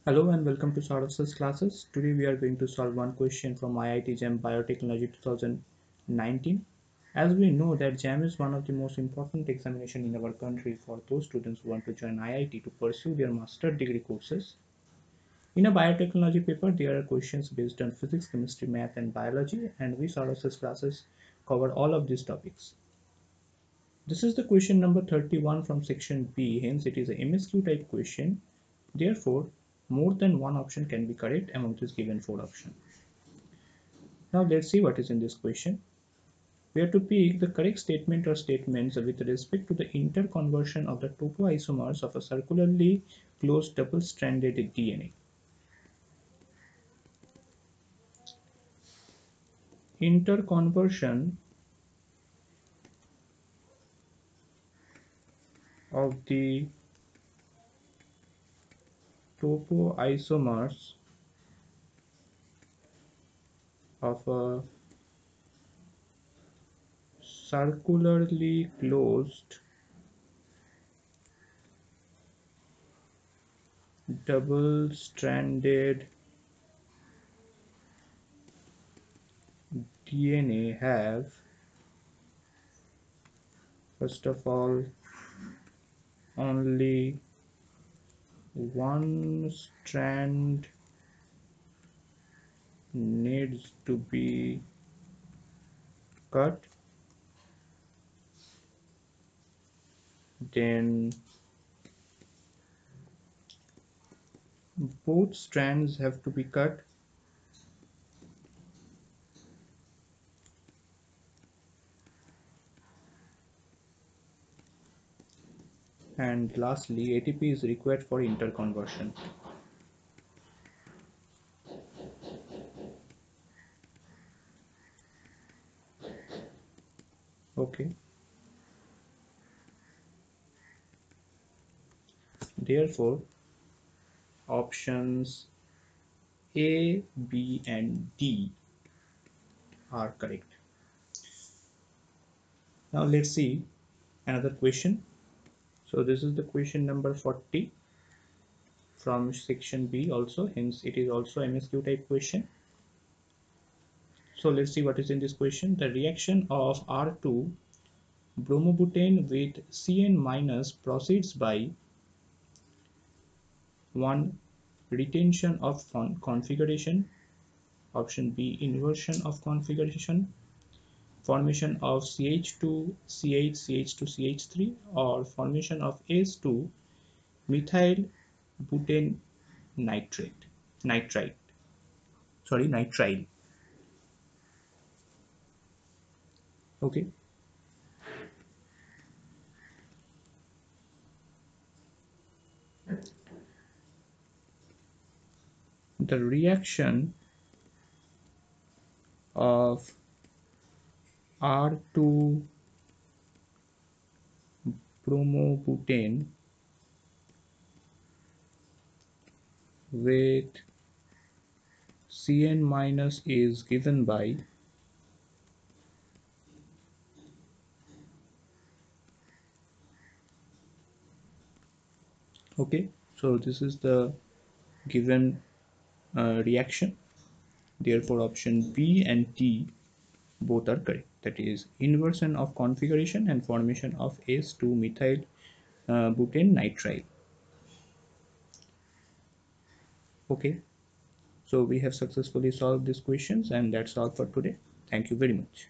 Hello and welcome to Saurabh's classes. Today we are going to solve one question from IIT JAM Biotechnology 2019. As we know that JAM is one of the most important examination in our country for those students who want to join IIT to pursue their master degree courses. In a biotechnology paper, there are questions based on physics, chemistry, math and biology, and we Saurabh's classes cover all of these topics. This is the question number 31 from section B, hence it is a M.Sc type question. Therefore, more than one option can be correct among these given four options. Now let's see what is in this question. We have to pick the correct statement or statements with respect to the interconversion of the topoisomers of a circularly closed double-stranded DNA. Interconversion of the topoisomers of a circularly closed double-stranded DNA have, first of all, only one strand needs to be cut, then both strands have to be cut, and lastly ATP is required for interconversion. Okay, therefore options A, B and D are correct. Now let's see another question. So this is the question number 40 from section B also, hence it is also M.Sc type question. So let's see what is in this question. The reaction of R2 bromobutane with Cn- proceeds by 1. Retention of configuration, option B inversion of configuration, formation of CH2 CH CH2 CH3, or formation of S2 methyl butane nitrile. Okay, the reaction of R2 bromobutane with Cn- is given by okay, so this is the given reaction. Therefore option B and D both are correct, that is inversion of configuration and formation of S2 methyl butane nitrile. Okay, so we have successfully solved these questions, and that's all for today. Thank you very much.